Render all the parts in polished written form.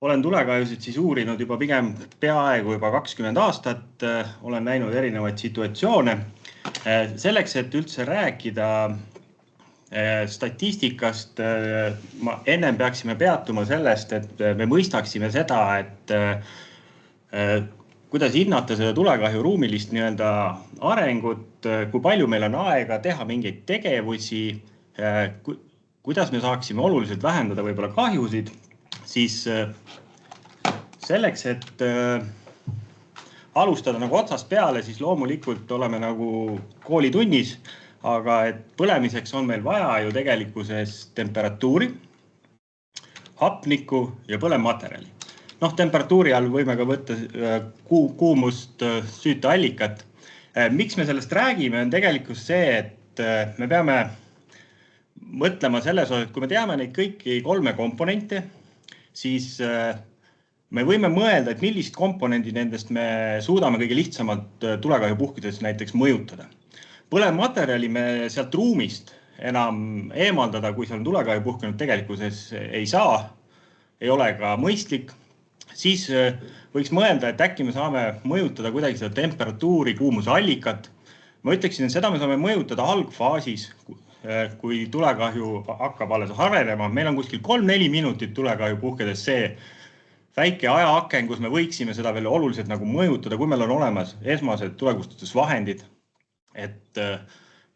Olen tulekahjusid siis uurinud juba pigem peaaegu juba 20 aastat. Olen näinud erinevaid situatsioone. Selleks, et üldse rääkida statistikast, ennem peaksime peatuma sellest, et me mõistaksime seda, et kuidas hinnata seda tulekahju ruumilist arengut, kui palju meil on aega teha mingeid tegevusi, kuidas me saaksime oluliselt vähendada võib-olla kahjusid, siis selleks, et alustada nagu otsast peale, siis loomulikult oleme nagu koolitunnis, aga et põlemiseks on meil vaja ju tegelikkuses temperatuuri, hapnikku ja põlematerjali. Temperatuuri all võime ka võtta kuumust, süüteallikat. Miks me sellest räägime, on tegelikult see, et me peame mõtlema selles osas, et kui me teame neid kõiki 3 komponente, siis me võime mõelda, et millist komponendi nendest me suudame kõige lihtsamalt tulekahju puhkedes näiteks mõjutada. Põlematerjali me sealt ruumist enam eemaldada, kui seal on tulekahju puhkenud, tegelikkuses ei saa, ei ole ka mõistlik. Siis võiks mõelda, et äkki me saame mõjutada kuidagi seda temperatuuri, kuumuse allikat. Ma ütleksin, et seda me saame mõjutada algfaasis, kui tulekahju hakkab alles arenema. Meil on kuskil 3-4 minutit tulekahju puhkedes see väike ajaaken, kus me võiksime seda veel oluliselt nagu mõjutada, kui meil on olemas esmased tulekustutusvahendid. Et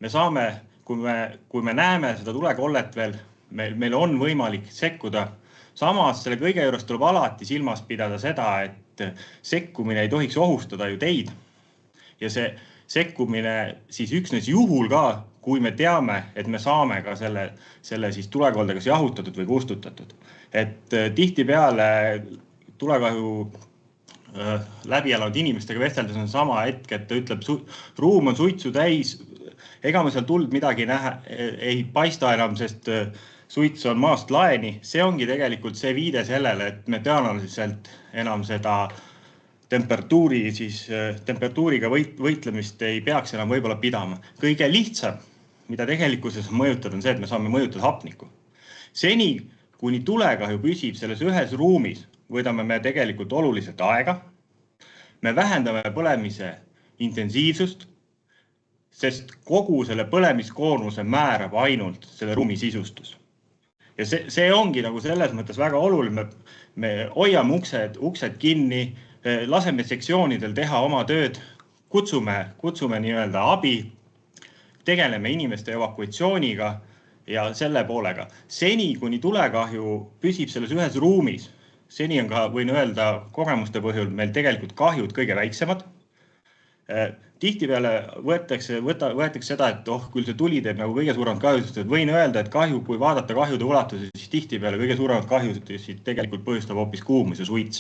me saame, kui me näeme seda tulekollet veel, meil on võimalik sekkuda. Samas selle kõige juures tuleb alati silmas pidada seda, et sekkumine ei tohiks ohustada ju teid. Ja see sekkumine siis üksnes juhul ka, kui me teame, et me saame ka selle siis tulekolde kas jahutatud või kustutatud. Et tihtipeale tulekahju läbi elanud inimestega vesteldes on sama hetk, et ta ütleb, ruum on suitsu täis, ega me seal tuld midagi näha ei paista enam, sest suits on maast laeni. See ongi tegelikult see viide sellele, et me tõenäoliselt enam seda temperatuuriga võitlemist ei peaks enam võib-olla pidama. Kõige lihtsam, mida tegelikkuses mõjutada, on see, et me saame mõjutada hapnikku. Seni, kuni tulekahju püsib selles ühes ruumis, võidame me tegelikult oluliselt aega. Me vähendame põlemise intensiivsust, sest kogu selle põlemiskoormuse määrab ainult selle ruumi sisustus. Ja see ongi nagu selles mõttes väga oluline. Me hoiame uksed kinni, laseme sektsioonidel teha oma tööd, kutsume nii-öelda abi, tegeleme inimeste evakuatsiooniga ja selle poolega. Seni, kuni tulekahju püsib selles ühes ruumis, seni on ka, võin öelda kogemuste põhjul, meil tegelikult kahjud kõige väiksemad. Tihtipeale võetakse seda, et küll see tuli teeb nagu kõige suuremat kahjusust, et võin öelda, et kui vaadata kahjude ulatuse, siis tihtipeale kõige suuremat kahjusid tegelikult põhjustab hoopis kuumus ja suits.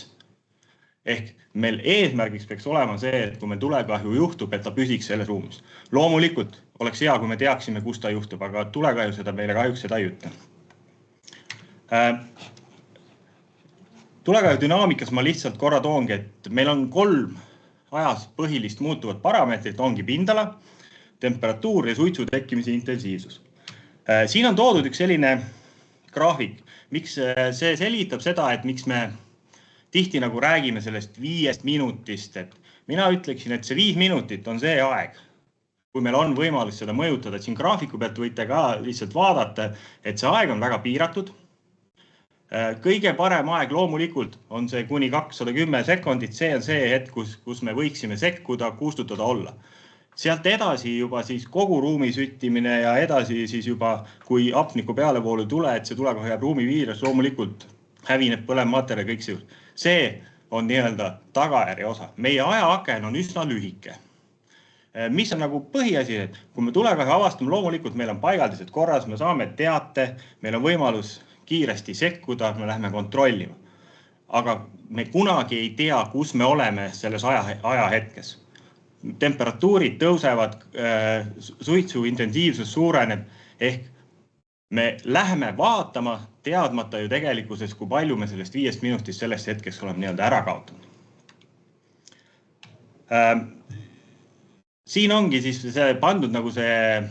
Ehk meil eesmärgiks peaks olema see, et kui meil tulekahju juhtub, et ta püsiks selles ruumis. Loomulikult oleks hea, kui me teaksime, kus ta juhtub, aga tulekahju seda meile kahjuks seda ei ütle. Tulekahju dünaamikas ma lihtsalt korra toongi, et meil on 3 ajas põhilist muutuvat parameetrit, ongi pindala, temperatuur ja suitsu tekkimise intensiivsus. Siin on toodud üks selline graafik, miks see selgitab seda, et miks me tihti nagu räägime sellest 5 minutist, et mina ütleksin, et see 5 minutit on see aeg, kui meil on võimalus seda mõjutada. Siin graafiku pealt võite ka lihtsalt vaadata, et see aeg on väga piiratud. Kõige parem aeg loomulikult on see kuni 210 sekundit, see on see hetk, kus me võiksime sekkuda, kustutada olla. Sealt edasi juba siis kogu ruumi süttimine ja edasi siis juba, kui hapniku pealevoolu ei tule, et see tulekahju jääb ruumi piires, loomulikult hävineb põlematerjal kõik see. See on nii-öelda tagajärje osa. Meie ajaaken on üsna lühike. Mis on nagu põhiasi, et kui me tulekahju avastame, loomulikult meil on paigaldised korras, me saame teate, meil on võimalus kiiresti sekkuda, me läheme kontrollima. Aga me kunagi ei tea, kus me oleme selles ajahetkes. Temperatuurid tõusevad, suitsu intensiivsus suureneb, ehk me läheme vaatama teadmata ju tegelikkuses, kui palju me sellest 5 minutist sellest hetkest oleme nii-öelda ära kaotanud. Siin ongi siis pandud nagu see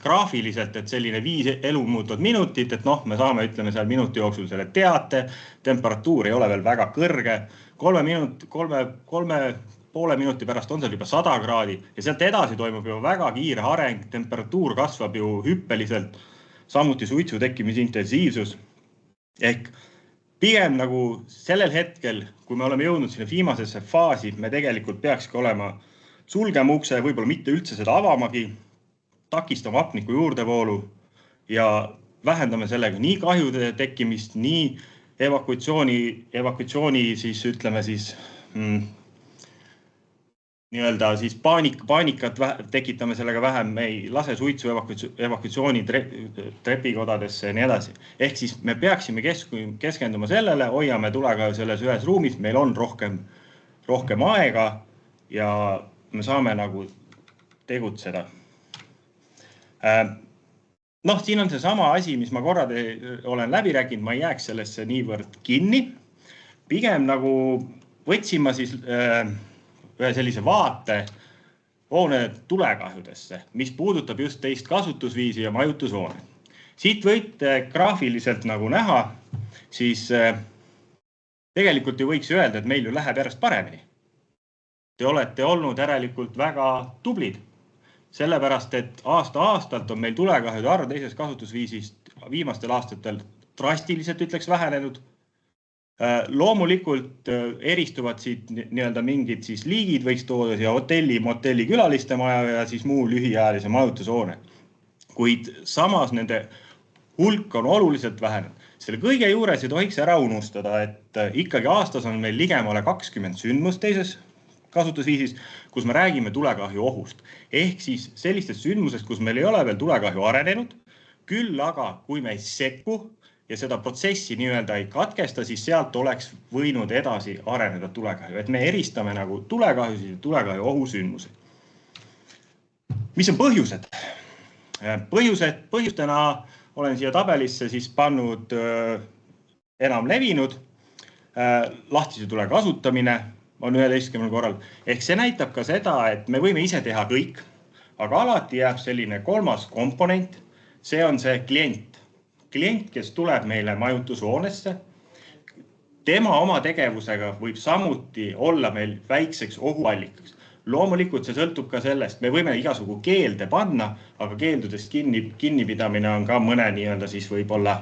graafiliselt, et selline 5 elu muutuvad minutit, et noh, me saame, ütleme seal minuti jooksul selle teate, temperatuur ei ole veel väga kõrge, 3,5 minuti pärast on seal juba 100 kraadi ja sealt edasi toimub juba väga kiire areng, temperatuur kasvab ju hüppeliselt, samuti suitsu tekkimise intensiivsus. Ehk pigem nagu sellel hetkel, kui me oleme jõudnud sinna viimasesse faasi, me tegelikult peakski olema sulgema ukse, võib-olla mitte üldse seda avamagi, takistama hapniku juurdevoolu ja vähendame sellega nii kahjude tekkimist, nii evakuatsiooni siis ütleme siis nii-öelda siis paanikat tekitame sellega vähem, me ei lase suitsu evakuatsiooni trepikodadesse ja nii edasi. Ehk siis me peaksime keskenduma sellele, hoiame tulega selles ühes ruumis, meil on rohkem aega ja me saame nagu tegutseda. Noh, siin on see sama asi, mis ma korra olen läbi rääkinud, ma ei jääks sellesse niivõrd kinni. Pigem nagu võtsin ma siis ühe sellise vaate hoone tulekahjudesse, mis puudutab just teist kasutusviisi ja majutushoone. Siit võite graafiliselt nagu näha, siis tegelikult ju võiks öelda, et meil ju läheb järjest paremini. Te olete olnud järelikult väga tublid. Sellepärast, et aasta-aastalt on meil tulekahjude arv teisest kasutusviisist viimastel aastatel drastiliselt ütleks vähenenud. Loomulikult eristuvad siit nii-öelda mingid siis liigid võiks toodud ja motelli külaliste maja ja siis muu lühiajalise majutushoone. Kuid samas nende hulk on oluliselt vähenenud. Selle kõige juures ei tohiks ära unustada, et ikkagi aastas on meil ligemale 20 sündmust teises kasutusviisis, kus me räägime tulekahju ohust. Ehk siis sellistest sündmusest, kus meil ei ole veel tulekahju arenenud, küll aga kui me ei sekku ja seda protsessi nii-öelda ei katkesta, siis sealt oleks võinud edasi areneda tulekahju. Et me eristame nagu tulekahjusid ja tulekahju ohusündmusi. Mis on põhjused? Põhjustena olen siia tabelisse siis pannud enam levinud, lahtise tule kasutamine on 11 korral. Ehk see näitab ka seda, et me võime ise teha kõik, aga alati jääb selline kolmas komponent, see on see klient. Klient, kes tuleb meile majutushoonesse, tema oma tegevusega võib samuti olla meil väikseks ohuallikaks. Loomulikult see sõltub ka sellest, me võime igasugu keelde panna, aga keeldudest kinnipidamine on ka mõne nii-öelda siis võib-olla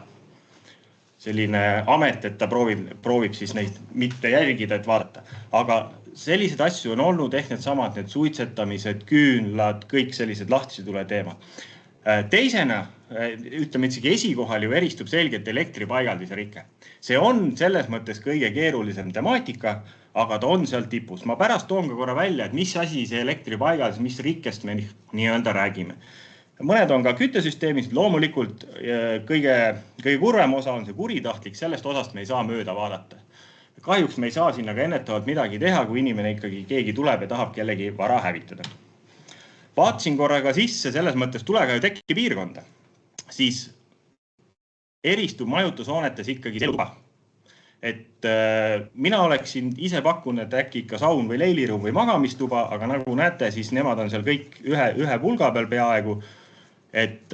selline amet, et ta proovib siis neid mitte jälgida, et vaadata. Aga sellised asju on olnud ehk need suitsetamised, küünlad, kõik sellised lahtise tule teemad. Teisena, ütleme isegi esikohal ju eristub selgelt elektripaigaldise rike. See on selles mõttes kõige keerulisem temaatika, aga ta on seal tipus. Ma pärast toon ka korra välja, et mis asi see elektripaigaldis, mis rikkest me nii-öelda räägime. Mõned on ka küttesüsteemist, loomulikult kõige kurvem osa on see kuritahtlik, sellest osast me ei saa mööda vaadata. Kahjuks me ei saa sinna ka ennetavalt midagi teha, kui inimene ikkagi keegi tuleb ja tahab kellegi vara hävitada. Vaatasin korraga sisse selles mõttes tulekahju tekki piirkonda, siis eristub majutushoonetes ikkagi elutuba. Et mina oleksin ise pakkunud, et äkki ikka saun või leiliruum või magamistuba, aga nagu näete, siis nemad on seal kõik ühe pulga peal peaaegu.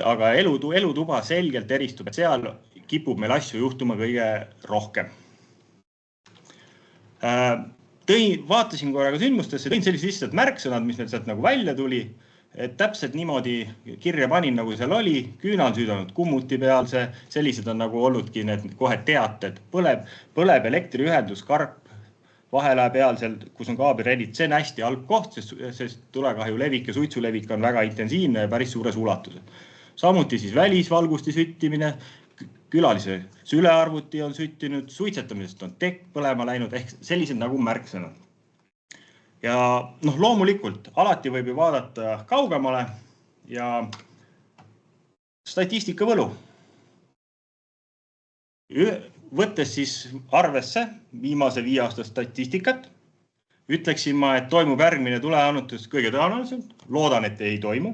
Aga elutuba selgelt eristub, et seal kipub meil asju juhtuma kõige rohkem. Vaatasin korraga sündmustesse, tõin sellised lihtsalt märksõnad, mis meil sealt nagu välja tuli, et täpselt niimoodi kirja panin, nagu seal oli, küüna on süüdanud kummuti peal, sellised on nagu olnudki need kohe teated, põleb elektriühendus, karp, vahelaja peal, kus on kaabiredid, see on hästi halb koht, sest tulekahju levik ja suitsulevik on väga intensiivne ja päris suures ulatuses. Samuti siis välisvalgusti süttimine, külalise sülearvuti on süttinud, suitsetamisest on tekk põlema läinud, ehk sellised nagu märksõnad. Ja loomulikult alati võib ju vaadata kaugemale ja statistika võlu. Võttes siis arvesse viimase 5 aasta statistikat, ütleksin ma, et toimub järgmine tuleannutus kõige tõenäoliselt, loodan, et ei toimu.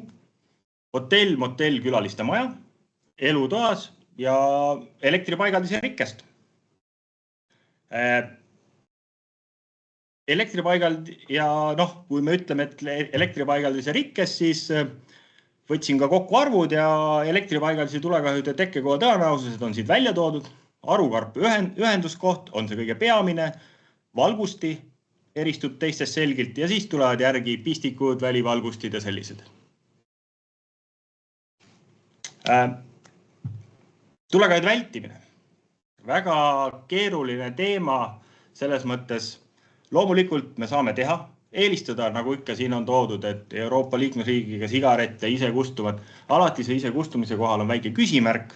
Hotell, motell, külaliste maja, elutoas ja elektripaigaldise rikkest. Elektripaigald ja kui me ütleme, et elektripaigaldise rikkes, siis Võtsin ka kokku arvud ja elektripaigalise tulekahjude tekkekoha tõenäosused on siit välja toodud. Arukarp ühenduskoht on see kõige peamine, valgusti eristub teistest selgilt ja siis tulevad järgi pistikud, välivalgustid ja sellised. Tulekahjude vältimine. Väga keeruline teema selles mõttes. Loomulikult me saame teha, eelistada, nagu ikka siin on toodud, et Euroopa liikmesriigiga sigarette ise kustuvad. Alati see ise kustumise kohal on väike küsimärk.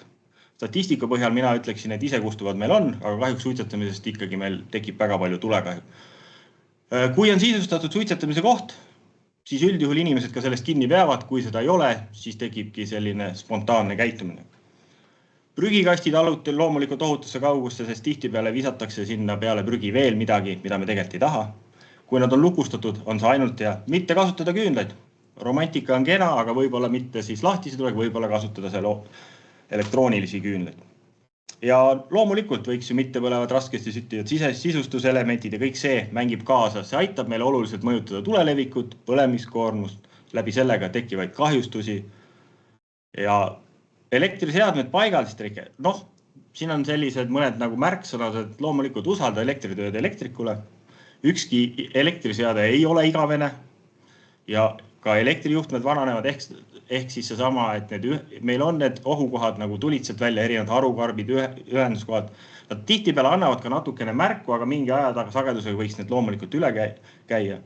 Statistika põhjal mina ütleksin, et ise kustuvad meil on, aga kahjuks suitsetamisest ikkagi meil tekib väga palju tulekahju. Kui on sisustatud suitsetamise koht, siis üldjuhul inimesed ka sellest kinni peavad. Kui seda ei ole, siis tekibki selline spontaanne käitumine. Prügikastid alutel loomulikult ohutusse kaugusse, sest tihtipeale visatakse sinna peale prügi veel midagi, mida me tegelikult ei taha. Kui nad on lukustatud, on see ainult ja mitte kasutada küünlaid. Romantika on kena, aga võib-olla mitte siis lahtisi tuleb, võib-olla kasutada seal elektroonilisi küünlaid. Ja loomulikult võiks ju mitte põlevad raskesti süttivad sisustuselemendid ja kõik see mängib kaasa. See aitab meil oluliselt mõjutada tulelevikut, põlemiskoormust, läbi sellega tekivaid kahjustusi ja elektriseadmed paigaldist rike. Siin on sellised mõned nagu märksõnad, et loomulikult usalda elektritööd elektrikule. Ükski elektriseade ei ole igavene ja ka elektrijuhtmed vananevad ehk siis seesama, et meil on need ohukohad nagu tulid sealt välja, erinevad harukarbid, ühenduskohad. Nad tihtipeale annavad ka natukene märku, aga mingi aja sagedusega võiks need loomulikult üle käia.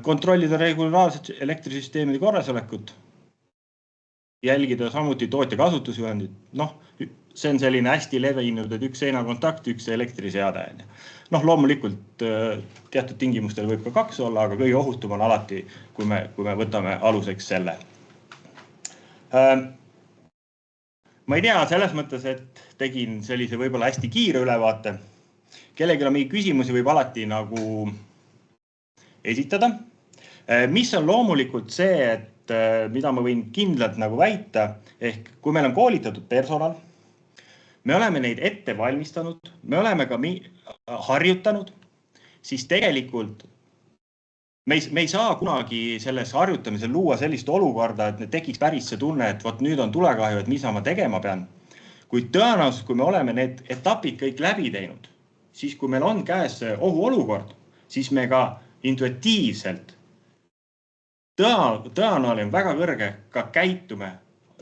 Kontrollida regulaarset elektrisüsteemide korrasolekut. Jälgida samuti tootja kasutusjuhendid. See on selline hästi levinud, et üks seinakontakt, üks elektriseade. Loomulikult teatud tingimustel võib ka kaks olla, aga kõige ohutum on alati, kui me võtame aluseks selle. Ma ei tea, selles mõttes, et tegin sellise võib-olla hästi kiire ülevaate. Kellelgi on mingi küsimusi võib alati nagu esitada. Mis on loomulikult see, et mida ma võin kindlalt nagu väita, ehk kui meil on koolitatud personal, me oleme neid ette valmistanud, me oleme ka harjutanud, siis tegelikult me ei saa kunagi selles harjutamisel luua sellist olukorda, et tekiks päris see tunne, et nüüd on tulekahju, et mis ma tegema pean. Kuid tõenäoliselt, kui me oleme need etapid kõik läbi teinud, siis kui meil on käes ohuolukord, siis me ka intuitiivselt tõenäoline väga kõrge ka käitume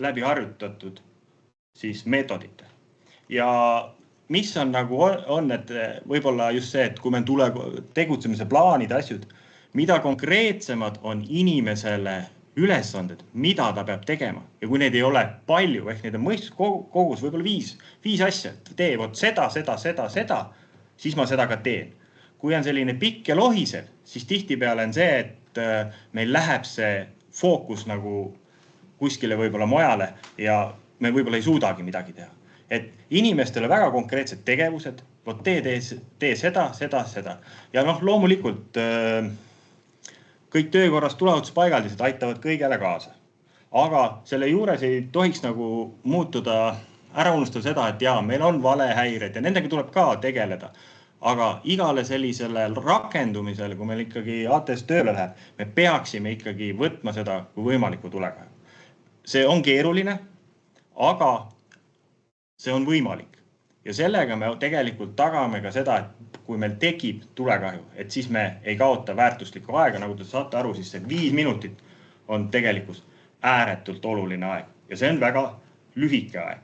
läbi harjutatud siis meetodite. Ja mis on nagu on, et võib-olla just see, et kui meil tegutsemise plaanid, asjud, mida konkreetsemad on inimesele ülesanded, mida ta peab tegema. Ja kui neid ei ole palju, ehk neid on mõistuskogus võib-olla viis asja, tee vot seda, siis ma seda ka teen. Kui on selline pikk ja lohisev, siis tihtipeale on see, et meil läheb see fookus nagu kuskile võib-olla mujale ja me võib-olla ei suudagi midagi teha. Et inimestele väga konkreetsed tegevused, tee seda. Ja loomulikult kõik töökorras tuleohutuspaigaldised aitavad kõigele kaasa. Aga selle juures ei tohiks nagu muutuda, ära unustada seda, et meil on valehäired ja nendega tuleb ka tegeleda. Aga igale sellisele rakendumisele, kui meil ikkagi ATS tööle läheb, me peaksime ikkagi võtma seda kui võimalikku tulekahju. See on keeruline, aga see on võimalik. Ja sellega me tegelikult tagame ka seda, et kui meil tekib tulekahju, et siis me ei kaota väärtuslikku aega, nagu te saate aru, siis see 5 minutit on tegelikult ääretult oluline aeg. Ja see on väga lühike aeg.